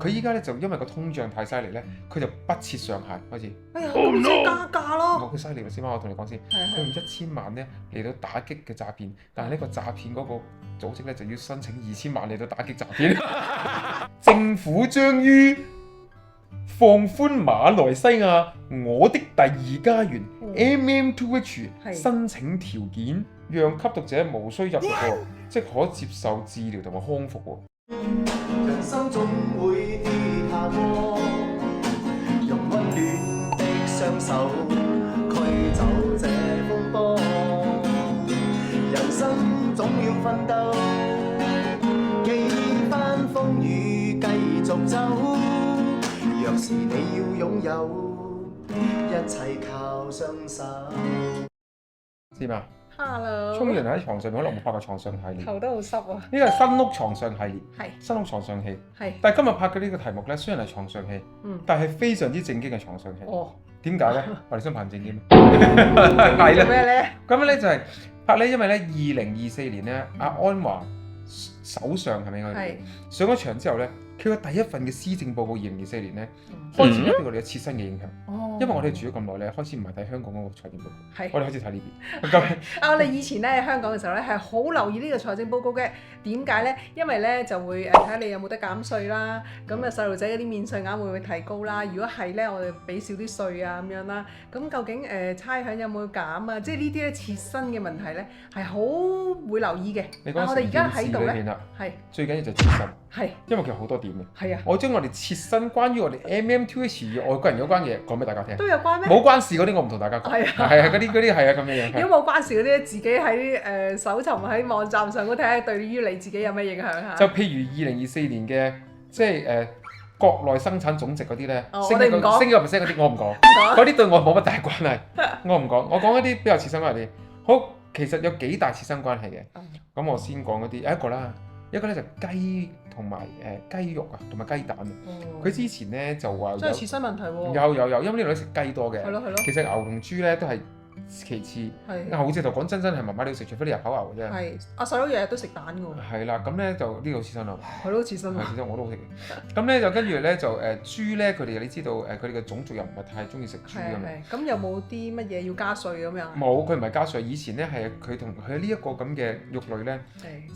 佢依家咧就因為個通脹太犀利咧，佢就不設上限開始。哎呀，咁即係加價咯。佢犀利喎，先我同你講先，佢用1000萬咧嚟到打擊嘅詐騙，但係呢個詐騙嗰個組織咧就要申請2000萬嚟到打擊詐騙。政府將於放寬馬來西亞我的第二家園 MM2H 申請條件，讓吸毒者無需入獄，即可接受治療同埋康復喎。人生總會跌下坡，用溫暖的雙手驅走這風波。人生總要奮鬥，幾番風雨繼續走。若是你要擁有，一切靠雙手。知嘛？ Hello。沖完喺床上面，可能冇拍過床上系列。頭都好濕啊。呢個係新屋床上系列，係新屋床上戲。係。但係今日拍嘅呢個題目咧，雖然係床上戲，但係非常之正經嘅床上戲。哦。點解咧？我哋想拍正經咩？係啦。咩咧？咁咧就係拍咧，因為咧2024年咧，阿安華首相係咪應該係上咗場之後咧，佢個第一份嘅施政報告2024年咧，開始咧對我哋有切身嘅影響。哦。因為我哋住咗咁耐咧，開始唔係睇香港嗰個財政報告，係我哋開始睇呢邊。咁我哋以前咧喺香港嘅時候咧係好留意呢個財政報告嘅。點解咧？因為咧就會睇下你有冇得減稅啦。咁啊細路仔嗰啲免稅額會唔會提高啦？如果係咧，我哋俾少啲稅啊咁樣啦。咁究竟差餉有冇減啊？即係呢啲咧切身嘅問題咧係好會留意嘅。你講我哋而家喺度咧，咧係最緊要就係切身，係因為佢有好多點嘅。係啊，我將我哋切身關於我哋 MM2H 與外國人有關嘅嘢講俾大家聽。都有關咩？冇關事嗰啲我唔同大家講。係啊係啊，嗰啲係啊咁樣樣。如果冇關事嗰啲，自己喺搜尋喺網站上嗰睇下，對於你自己有咩影響嚇？就譬如2024年嘅即係國內生產總值嗰啲咧，升我哋唔講升咗 percent 嗰啲我唔講，嗰啲對我冇乜大關係，我唔講。我講一啲比較切身關係啲。好，其實有幾大切身關係嘅。咁我先講嗰啲，一個啦，一個咧就雞同埋雞肉啊，同埋雞蛋。佢之前咧就話真係切身問題喎。有，因為呢度咧食雞多嘅。係咯。其實牛同豬咧都係其次，牛隻就講真係麻麻地食，除非你入口牛嘅啫。係，阿細佬日日都食蛋㗎喎。係啦，咁咧就呢個切身啦。係咯，切身喎。其實我都好食嘅。咁咧就跟住咧就豬咧，佢哋你知道佢哋嘅種族又唔係太中意食豬㗎嘛。咁有冇啲乜嘢要加稅咁樣？冇，佢唔係加稅。以前咧係佢同佢呢一個咁嘅肉類咧，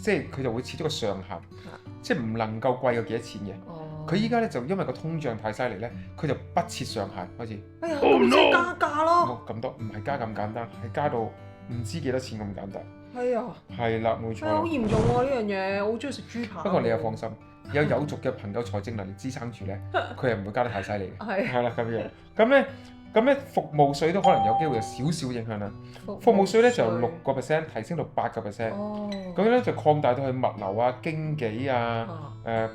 即係佢就會設咗個上限，即係唔能夠貴過幾多錢嘅。佢依家咧就因為個通脹太犀利咧，佢就不設上限開始。哎呀，咁即係加價咯。冇咁多，唔係加咁簡單，係加到唔知幾多錢咁簡單。係啊。係啦，冇錯。好嚴重喎呢樣嘢，我好中意食豬扒。不過你又放心，有族嘅朋友財政能力支撐住咧，佢係唔會加得太犀利嘅。係啦，咁樣。咁咧服務稅都可能有機會有少少影響啦。服務稅咧就由6% 提升到8%。咁咧就擴大到去物流啊、經紀啊、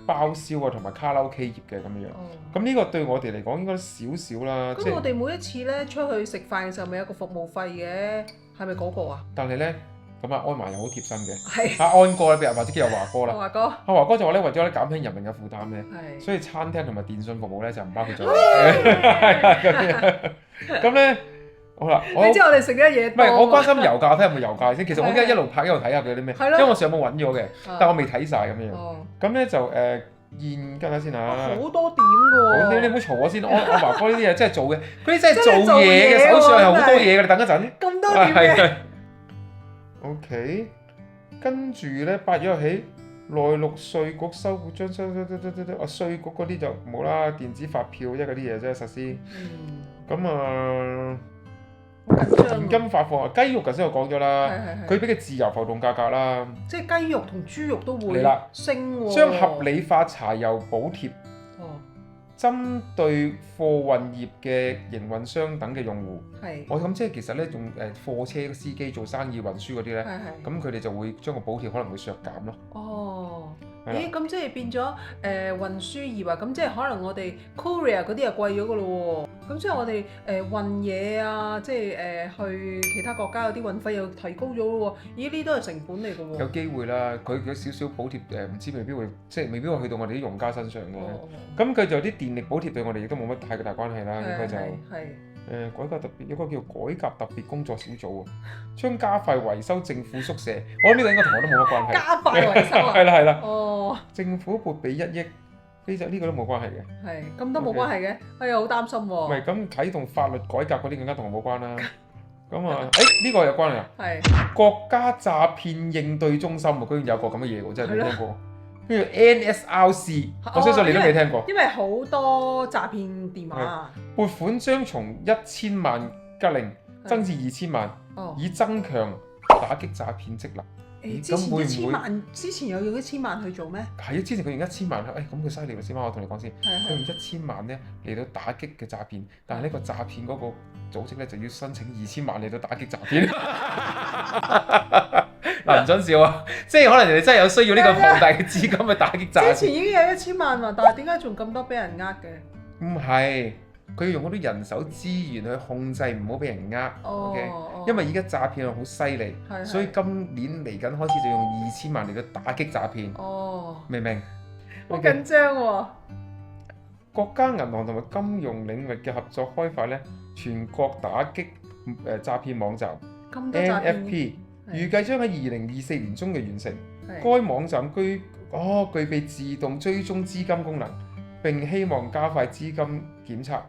包銷啊同埋卡拉 OK 業嘅咁樣。咁呢個對我哋嚟講應該少少啦。咁我哋每一次咧出去食飯嘅時候，咪有個服務費嘅，係咪嗰個啊？但係咧，咁啊安華又好貼心嘅。係。阿安哥咧，或者叫阿華哥啦。華哥。阿華哥就話咧，為咗咧減輕人民嘅負擔咧，所以餐廳同埋電信服務咧就唔包括咗。咁咧，好啦，你知我哋食咗嘢唔係我關心油價，睇下有冇油價先。其實我而家一路拍一路睇下佢有啲咩，因為我上網揾咗嘅，但我未睇晒咁樣。咁咧就現跟下先嚇。好多點㗎喎。你唔好嘈我先，阿華哥呢啲嘢真係做嘅，嗰啲真係做嘢嘅，手上係好多嘢嘅。你等一陣。咁多點嘅。OK，跟住咧8月起，內陸稅局收將稅局嗰啲就冇啦，電子發票即係嗰啲嘢啫實施。咁啊，現金發放啊，雞肉頭先我講咗啦，佢俾嘅自由浮動價格啦。即係雞肉同豬肉都會升喎。將合理化柴油補貼。針對貨運業嘅營運商等嘅用戶，我諗即係其實咧用貨車司機做生意運輸嗰啲咧，咁佢哋就會將個補貼可能會削減咯。哦，咦，咁即係變咗運輸業啊？咁即係可能我哋 courier 嗰啲又貴咗噶咯喎。咁即係我哋運嘢啊，即係去其他國家嗰啲運費又提高咗咯喎。咦，呢都係成本嚟㗎喎。有機會啦，佢有少少補貼唔知未必會即係未必會去到我哋啲用家身上嘅。咁佢就啲電力補貼對我哋亦都冇乜太大關係啦。應該就改革特別有個叫改革特別工作小組啊，將加快維修政府宿舍。我諗呢個應該同我都冇乜關係。加快維修啊！係啦。哦。政府撥備1億呢個都冇關係嘅。係咁都冇關係嘅，哎呀好擔心唔喎。係咁啟動法律改革嗰啲更加同我冇關啦。咁啊，呢個有關係啊。係國家詐騙應對中心啊，居然有個咁嘅嘢喎，真係未聽過。跟住 NSRC，我相信你都未聽過。因為好多詐騙電話啊。撥款將從1000萬吉令增至2000萬，哦。以增強打擊詐騙職能。之前咁會唔會1000萬，之前有用1000萬去做咩？係啊，之前佢用1000萬，咁佢犀利喎，先我同你講先。佢用1000萬咧嚟到打擊嘅詐騙，但係呢個詐騙嗰個組織咧就要申請2000萬嚟到打擊詐騙。嗱，唔准笑啊！即係可能人哋真係有需要呢個龐大嘅資金去打擊詐騙。之前已經有1000萬喎，但係點解仲咁多俾人呃嘅？唔係，佢要用好多人手資源去控制，唔好俾人呃。OK，因為而家詐騙係好犀利，所以今年嚟緊開始就用2000萬嚟到打擊詐騙。哦，明唔明？好緊張喎！國家銀行同埋金融領域嘅合作開發咧，全國打擊詐騙網站咁多詐騙 NFP，預計將喺2024年中嘅完成。係該網站具備自動追蹤資金功能，並希望加快資金檢測、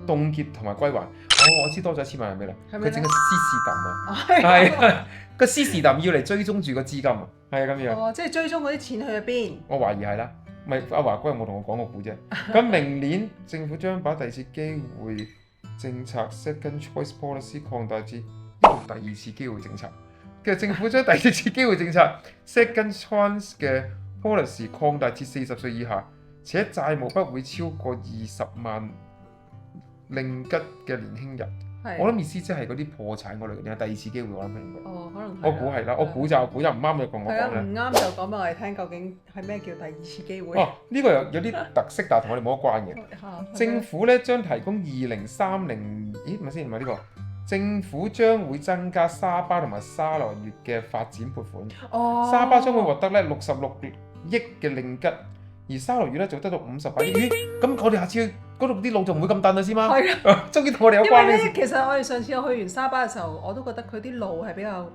凍結同埋歸還。我知多咗1000萬係咩啦？佢整個 CC 抌啊，係個 CC 抌要嚟追蹤住個資金啊，係啊咁樣。哦，即係追蹤嗰啲錢去咗邊？我懷疑係啦，唔係阿華哥有冇同我講過故啫？咁明年政府將把第二次機會政策 Second Choice Policy 擴大至第二次機會政策。其實政府將第二次機會政策 Second Chance 嘅 policy 擴大至40歲以下，且債務不會超過20萬令吉嘅年輕人。我諗意思即係嗰啲破產嗰類嘅第二次機會，我諗應該。哦，可能係。我估係啦，我估就唔啱就同我講啦。唔啱就講俾我哋聽，究竟係咩叫第二次機會？哦，呢個有啲特色，但係同我哋冇乜關嘅。政府咧將提供2030，咦，咪先唔係呢個？政府將會增加沙巴同埋沙羅越嘅發展撥款。哦。沙巴將會獲得咧66億嘅令吉，而沙羅越咧就得到58億。咦，咁我哋下次去嗰度啲路就唔會咁燉啦，先嗎？係啊，終於同我哋有關呢。因為咧，其實我哋上次我去完沙巴嘅時候，我都覺得佢啲路係比較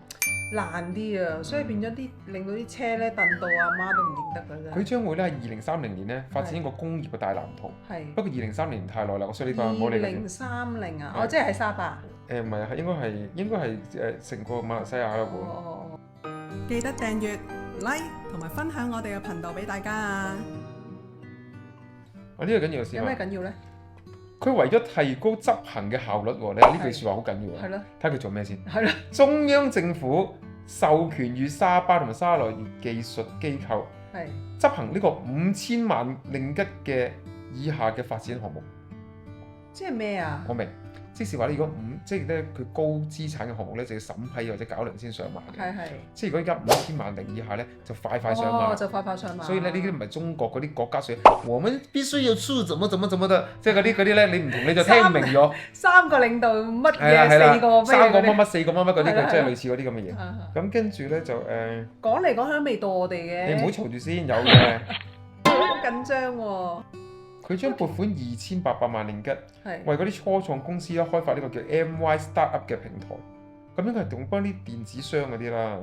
爛啲啊，所以變咗令到啲車咧燉到阿媽都唔認得㗎啦。佢將會咧喺2030年咧發展一個工業嘅大藍圖。係。不過2030年太耐啦，所以呢個冇理嘅。2030啊，哦，即係喺沙巴。唔係，應該係成個馬來西亞啦會。記得訂閱、like 同埋分享我哋嘅頻道俾大家啊！呢個緊要先。有咩緊要咧？佢為咗提高執行嘅效率喎，你話呢句説話好緊要喎。係咯。睇佢做咩先？係咯。中央政府授權與沙巴同埋沙羅越技術機構執行呢個5000萬令吉嘅以下嘅發展項目。即係咩啊？我明。即是話如果即係咧佢高資產嘅項目咧，就要審批或者搞量先上馬嘅。係。即係如果而家5000萬令以下咧，就快上馬。就快上馬。所以咧呢啲唔係中國嗰啲國家水，我們必須要出怎麼得，即係嗰啲咧你唔同你就聽唔明咗。3個領導乜嘢4個咩？ 3個乜乜4個乜乜嗰啲，即係類似嗰啲咁嘅嘢。咁跟住咧就講嚟講去都未到我哋嘅。你唔好嘈住先，有嘅。好緊張喎！佢將撥款2800萬令吉，為嗰啲初創公司咧開發呢個叫 MY Startup 嘅平台。咁應該係同幫啲電子商嗰啲啦。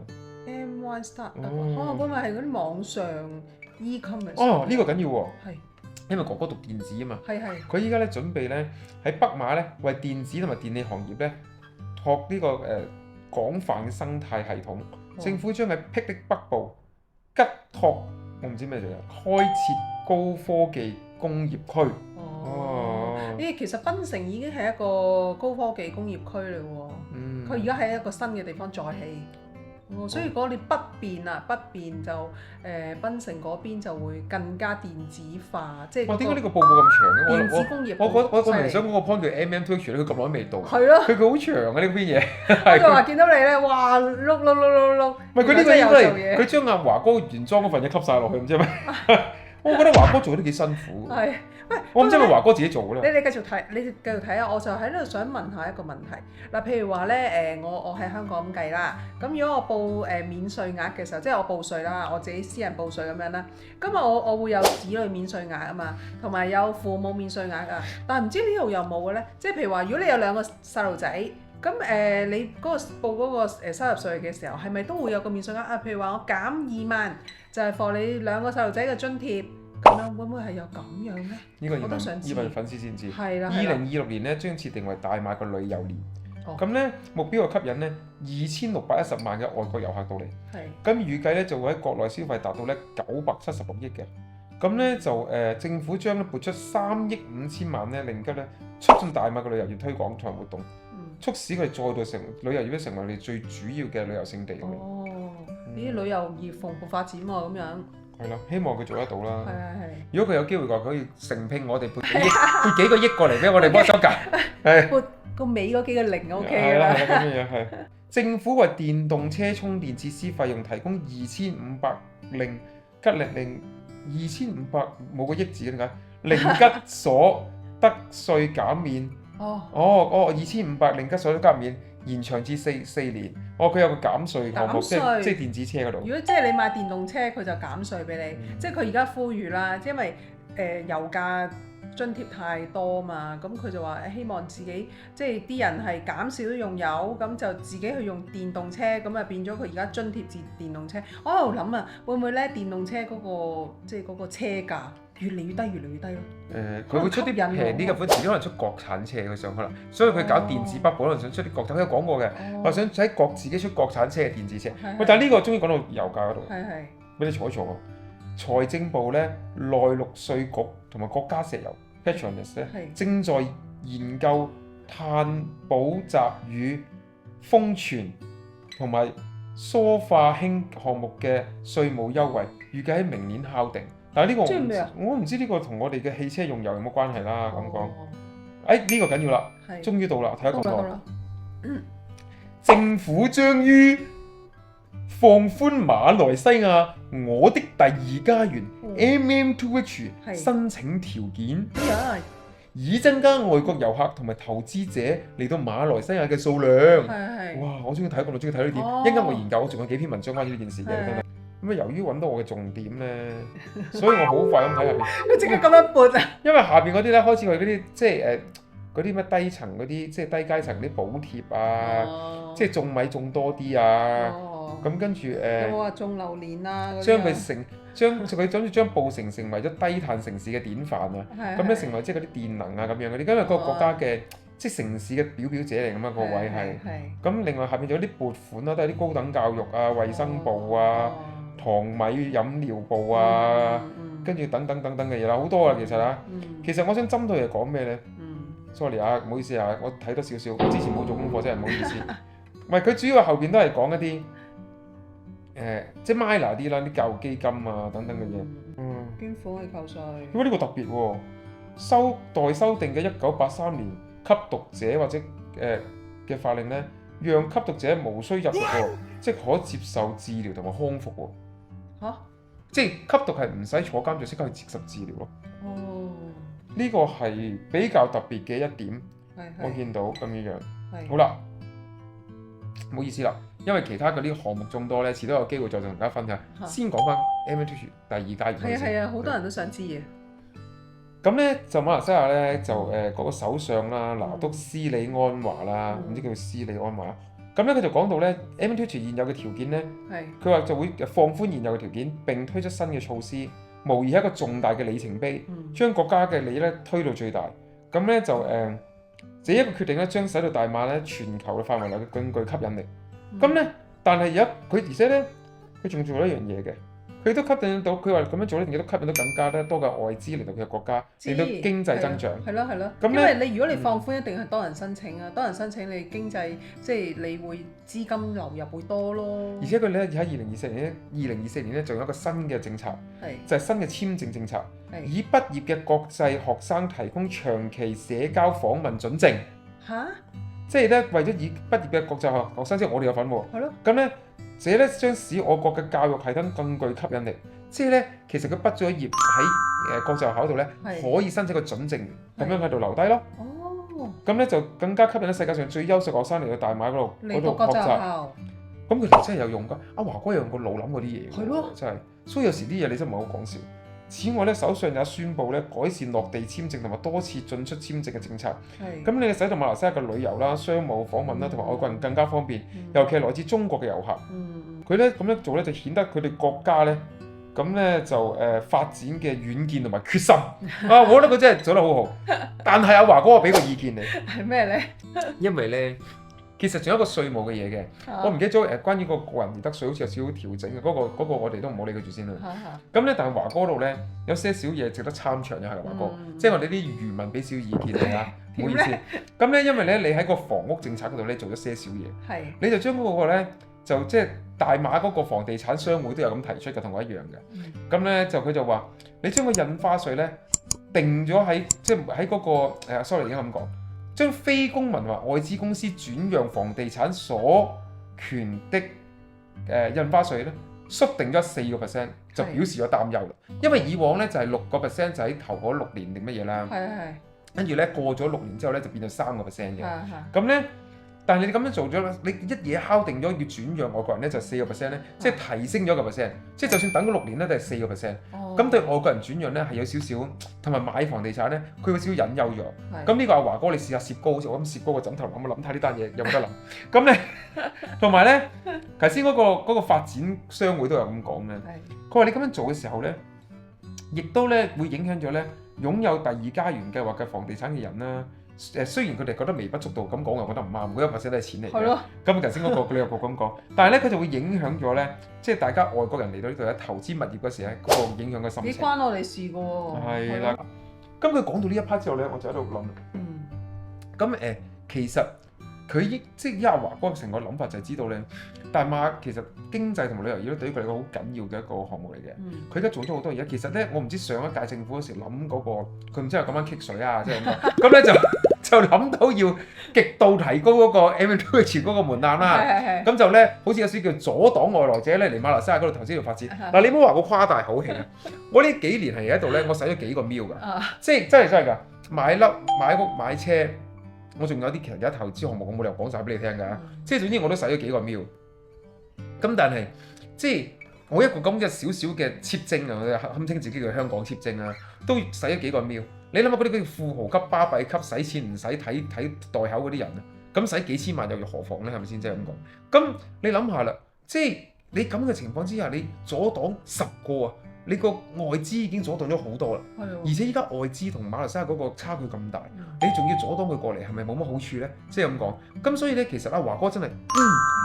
MY Startup，可能會唔會係嗰啲網上 e-commerce？哦，呢個緊要喎。係。因為哥哥讀電子啊嘛。係。佢依家咧準備咧喺北馬咧為電子同埋電器行業咧拓呢個廣泛嘅生態系統。政府將喺霹靂北部吉拓，我唔知咩嚟嘅，開設高科技工業區。其實檳城已經係一個高科技工業區嚟喎。佢而家喺一個新嘅地方再起。所以如果你北邊就檳城嗰邊就會更加電子化，即係。哇！點解呢個報告咁長嘅？電子工業。我明想講個 point 叫 MM2H 咧，佢咁耐都未到。係咯。佢好長啊！呢邊嘢。我就話見到你咧，哇！碌。唔係佢呢個應該係佢將阿華哥原裝嗰份嘢吸晒落去，唔知咩？我覺得華哥做得幾辛苦。係。我唔知係咪華哥自己做嘅咧。你繼續睇啊！我就喺度想問下一個問題嗱，譬如話咧我喺香港咁計啦，咁如果我報免稅額嘅時候，即係我報稅啦，我自己私人報稅咁樣啦，咁我會有子女免稅額啊嘛，同埋有父母免稅額啊，但係唔知呢度有冇嘅咧？即係譬如話，如果你有2個細路仔，咁你嗰個報嗰個收入稅嘅時候，係咪都會有個免稅額啊？譬如話我減2萬，就係放你2個細路仔嘅津貼。咁樣會唔會係有咁樣咧？呢個要我都想知問粉絲先知。係啦，二零二六年咧將設定為大馬嘅旅遊年，哦咁咧目標係吸引咧2610萬嘅外國遊客到嚟，係咁預計咧就會喺國內消費達到咧976億嘅，咁咧就政府將咧撥出3億5千萬咧，令吉咧促進大馬嘅旅遊業推廣同埋活動，促使佢哋再度旅遊業咧成為我哋最主要嘅旅遊勝地咁樣。哦，啲旅遊業蓬勃發展喎，咁樣係啦，希望佢做得到啦。係。如果佢有機會嘅話，佢可以承聘我哋撥幾個億過嚟俾我哋幫手夾。係。撥個尾嗰幾個零 OK 係啦，㗎啦。係咁樣係。政府為電動車充電設施費用提供2500令吉令2500冇個億字嘅點解？令吉所得稅減免。2500令吉所得減免延長至4年。佢有個減稅項目，即係電子車嗰度。如果即係你買電動車，佢就減稅俾你。即係佢而家呼籲啦，因為油價津貼太多嘛，咁佢就話希望自己即係啲人係減少用油，咁就自己去用電動車，咁啊變咗佢而家津貼至電動車。我喺度諗啊，會唔會咧電動車嗰個即係嗰個車價越嚟越低，越嚟越低咯？佢會出啲平啲嘅款，遲啲可能出國產車佢上去啦，所以佢搞電子北部可能想出啲國產，佢有講過嘅，話想喺自己出國產車嘅電子車。喂，但係呢個終於講到油價嗰度，俾你坐一坐喎。財政部咧、內陸稅局同埋國家石油 Petronas 咧，正在研究碳補習與封存同埋梳化氫項目嘅稅務優惠，預計喺明年敲定。但係呢個我唔知呢個同我哋嘅汽車用油有冇關係啦。咁講，呢個緊要啦，終於到啦，睇下咁多。政府將於放寬馬來西亞我的第二家園 MM2H 申請條件，以增加外國遊客同埋投資者嚟到馬來西亞嘅數量。哇！我終於睇過，我終於睇到呢點。一陣間我研究，我仲有幾篇文章關於呢件事嘅。咁啊，由於揾到我嘅重點咧，所以我好快咁睇下邊。佢即刻咁樣撥啊！因為下邊嗰啲咧開始佢嗰啲即係嗰啲咩低層嗰啲即係低階層啲補貼啊，即係種米種多啲啊。咁跟住有冇話種榴蓮啊？將佢佢諗住將布城成為咗低碳城市嘅典範啊！咁咧成為即係嗰啲電能啊咁樣嗰啲，因為嗰個國家嘅即係城市嘅表者嚟咁啊個位係。咁另外下邊仲有啲撥款啦，都係啲高等教育啊、衞生部啊、糖米飲料部啊，跟住等等嘅嘢啦，好多啊其實啊。其實我想針對係講咩咧？Sorry 啊，唔好意思啊，我睇多少少，我之前冇做功課真係唔好意思。唔係佢主要後邊都係講一啲。即係 minor 啲啦，啲教育基金啊等等嘅嘢。捐款去扣稅。不過呢個特別喎，待修訂嘅1983年吸毒者或者嘅法令咧，讓吸毒者無需入獄喎，即可接受治療同埋康復喎。即係吸毒係唔使坐監就即刻去接受治療咯。呢個係比較特別嘅一點，我見到咁樣。好啦，唔好意思啦。因為其他嗰啲項目眾多咧，遲都有機會再同大家分享。先講翻 MM2H 第二階段。係啊，好多人都想知嘅。咁咧就馬來西亞咧就嗰個首相啦，拿督斯里安華啦，唔知叫斯里安華。咁咧佢就講到咧 MM2H 現有嘅條件咧，佢話就會放寬現有嘅條件，並推出新嘅措施，無疑係一個重大嘅里程碑，將國家嘅利益咧推到最大。咁咧就這一個決定咧，將使到大馬咧全球嘅範圍內更具吸引力。咁咧，但係而且咧，佢仲做咗一樣嘢嘅，佢都吸引到，佢話咁樣做咧，亦都吸引到更加多嘅外資嚟到佢嘅國家，令到經濟增長。係咯。咁因為你如果你放寬，一定係多人申請啊，多人申請你經濟即係你會資金流入會多咯。而且佢咧喺2024年咧，仲有一個新嘅政策，就係新嘅簽證政策，以畢業嘅國際學生提供長期社交訪問准證。即係咧，為咗以畢業嘅國際學生，即係我哋有份喎。咁咧，這咧將使我國嘅教育系統更具吸引力。即係咧，其實佢畢咗業喺國際學校度咧，可以申請個准證，咁樣喺度留低咯。咁咧就更加吸引到世界上最優秀學生嚟到大馬嗰度學習。咁佢哋真係有用㗎。阿華哥有用個腦諗嗰啲嘢，真係。所以有時啲嘢你真係唔係好講笑。此外咧，首相也宣布咧改善落地簽證同埋多次進出簽證嘅政策。咁你使到馬來西亞嘅旅遊啦、商務訪問啦同埋外國人更加方便，尤其係來自中國嘅遊客。佢咧咁樣做咧就顯得佢哋國家咧咁咧就發展嘅遠見同埋決心啊！我覺得佢真係做得好好。但係阿華哥，我俾個意見你，係咩咧？因為咧其實仲有一個稅務嘅嘢嘅，我唔記得咗關於個個人而得稅好似有少少調整嘅，嗰個我哋都唔好理佢住先啦。咁咧，但係華哥度咧有些少嘢值得參詳嘅係華哥，即係我哋啲漁民俾少意見你啊，唔好意思。咁咧，因為咧你喺個房屋政策嗰度咧做咗些少嘢，你就將嗰個咧就即係大馬嗰個房地產商會都有咁提出嘅，同我一樣嘅。咁咧就佢就話你將個印花稅咧定咗喺即係喺嗰個sorry 而家咁講。將非公民或外資公司轉讓房地產所權的印花稅咧，縮定咗4%，就表示咗擔憂啦。因為以往咧就係6%，就喺頭嗰6年定乜嘢啦。跟住咧過咗6年之後咧就變咗3%嘅。咁咧，但係你咁樣做咗，你一嘢敲定咗要轉讓外國人咧就4%咧，即係提升咗1%。即係就算等咗6年咧都係4%。咁對外國人轉讓咧係有少少，同埋買房地產咧佢有少少隱憂咗。咁呢個阿華哥你試下攝高，好似我咁攝高個枕頭諗睇呢單嘢有冇得諗。咁咧同埋咧頭先嗰個發展商會都有咁講嘅。佢話你咁樣做嘅時候咧，亦都咧會影響咗咧擁有第二家園計劃嘅房地產嘅人啦。雖然佢哋覺得微不足道咁講，我覺得唔啱，每1%都係錢嚟嘅。咁頭先嗰個旅遊局咁講，但係咧佢就會影響咗咧，即係大家外國人嚟到呢度咧投資物業嗰時咧，嗰個影響嘅心情。幾關我哋事㗎喎。係啦。咁佢講到呢一 part 之後咧，我就喺度諗。咁其實佢即係阿華哥成個諗法就係知道咧，大馬其實經濟同埋旅遊業咧對於佢嚟講好緊要嘅一個項目嚟嘅。佢而家做咗好多嘢，其實咧我唔知上一屆政府嗰時諗嗰個，佢唔知係咁樣棘水啊，即係咁講。咁咧就諗到要極度提高嗰個 M2H 嗰個門檻啦。咁就咧好似有少叫阻擋外來者咧嚟馬來西亞嗰度投資度發展。嗱，你唔好話我誇大口氣啊！我呢幾年係喺度咧，我使咗幾個 mil 㗎，即係真係㗎。買樓、買屋、買車。我仲有啲其他投資項目，我冇理由講晒俾你聽㗎。即係總之我都使咗幾個 mil。咁但係即係我一個咁嘅少少嘅 cheap 精啊，堪稱自己叫香港 cheap 精啊，都使咗幾個 mil。你諗下嗰啲叫富豪級、巴閉級，使錢唔使睇袋口嗰啲人啊，咁使幾千萬又何妨咧？係咪先？即係咁講。咁你諗下啦，即係你咁嘅情況之下，你阻擋10個啊！你個外資已經阻擋咗好多啦，而且依家外資同馬來西亞嗰個差距咁大，你仲要阻擋佢過嚟，係咪冇乜好處咧？即係咁講，咁所以咧，其實阿華哥真係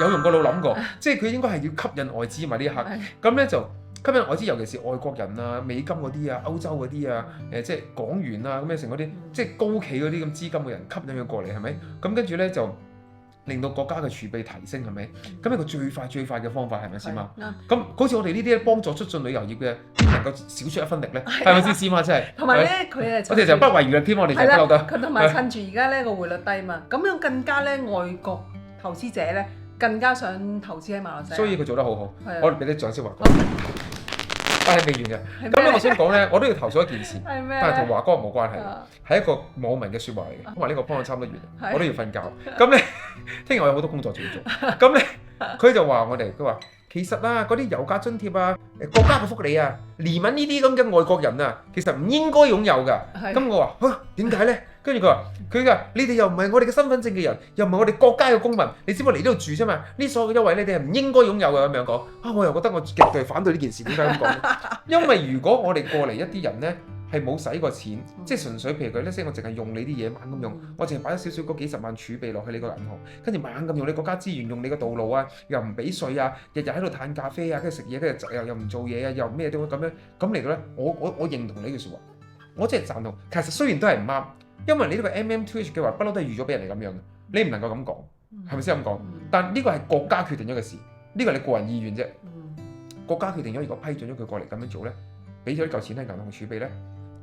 有用個腦諗過，即係佢應該係要吸引外資嘛呢一刻，咁咧就吸引外資，尤其是外國人啊、美金嗰啲啊、歐洲嗰啲啊、即係港元啊咁樣成嗰啲，即係高企嗰啲咁資金嘅人吸引佢過嚟，係咪？咁跟住咧就令到國家嘅儲備提升，係咪？咁一個最快嘅方法係咪先嘛？咁好似我哋呢啲幫助促進旅遊業嘅，能夠少出一分力咧，係咪先先嘛？真係。同埋咧，佢我哋就不遺餘力添，我哋就不嬲得。佢同埋趁住而家咧個匯率低嘛，咁樣更加咧外國投資者咧更加想投資喺馬來西亞。所以佢做得好好，我哋俾啲掌聲華哥。但係未完嘅，咁咧我想講咧，我都要投訴一件事，但係同華哥冇關係，係一個網民嘅説話嚟嘅。因為呢個幫我差唔多完，我都要瞓覺。咁咧，聽日我有好多工作要做。咁咧，佢就話我哋，佢話其實啊，嗰啲油價津貼啊，國家嘅福利啊，移民呢啲咁嘅外國人啊，其實唔應該擁有㗎。咁我話嚇點解咧？跟住佢話你哋又唔係我哋嘅身份證嘅人，又唔係我哋國家嘅公民，你只不過嚟呢度住啫嘛。呢所有嘅優惠你哋係唔應該擁有嘅咁樣講。我又覺得我極度反對呢件事。點解咁講？因為如果我哋過嚟一啲人咧係冇使過錢，即係純粹譬如佢咧，我淨係用你啲嘢猛咁用，我淨係擺咗少少嗰幾十萬儲備落去你個銀行，跟住猛咁用你國家資源，用你個道路啊，又唔俾稅啊，日日喺度嘆咖啡啊，跟住食嘢，跟住又唔做嘢啊，又咩都咁樣咁嚟到咧，我認同你嘅説話，我真係贊同。其實雖然都係唔啱。因為你呢個 MM2H 嘅話，不嬲都係預咗俾人哋咁樣嘅，你唔能夠咁講，係咪先咁講？但呢個係國家決定咗嘅事，呢個係你個人意願啫。國家決定咗，如果批准咗佢過嚟咁樣做咧，俾咗呢嚿錢喺銀行儲備咧，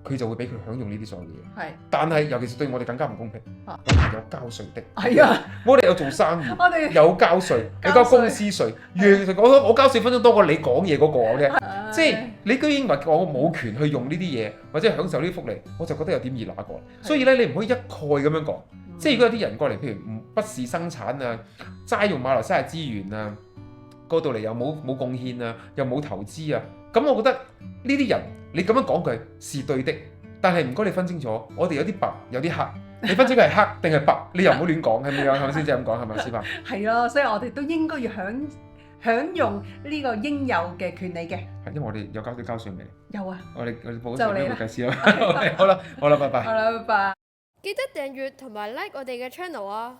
佢就會俾佢享用呢啲所有嘢。但係尤其是對我哋更加唔公平，我哋有交稅的。係啊，我哋有做生意，我哋有交稅，有交公司稅。我交稅分鐘多過你講嘢嗰個嘅。即係你居然話我冇權去用呢啲嘢，或者享受呢啲福利，我就覺得有點易拿過。所以咧，你唔可以一概咁樣講。即係如果有啲人過嚟，譬如不是生產啊，齋用馬來西亞資源啊，過到嚟又冇貢獻啊，又冇投資啊，咁我覺得呢啲人你咁樣講句是對的，但係唔該你分清楚，我哋有啲白有啲黑，你分清佢係黑定係白，你又唔好亂講，係咪啊？係咪先？即係咁講係咪先啊？係咯，所以我哋都應該要享用呢個應有嘅權利嘅。係因為我哋有交稅未？有啊，我哋報咗就你啦稅俾會計師啦。OK，好啦，拜拜。好啦，拜拜。記得訂閱同埋 like 我哋嘅 channel啊！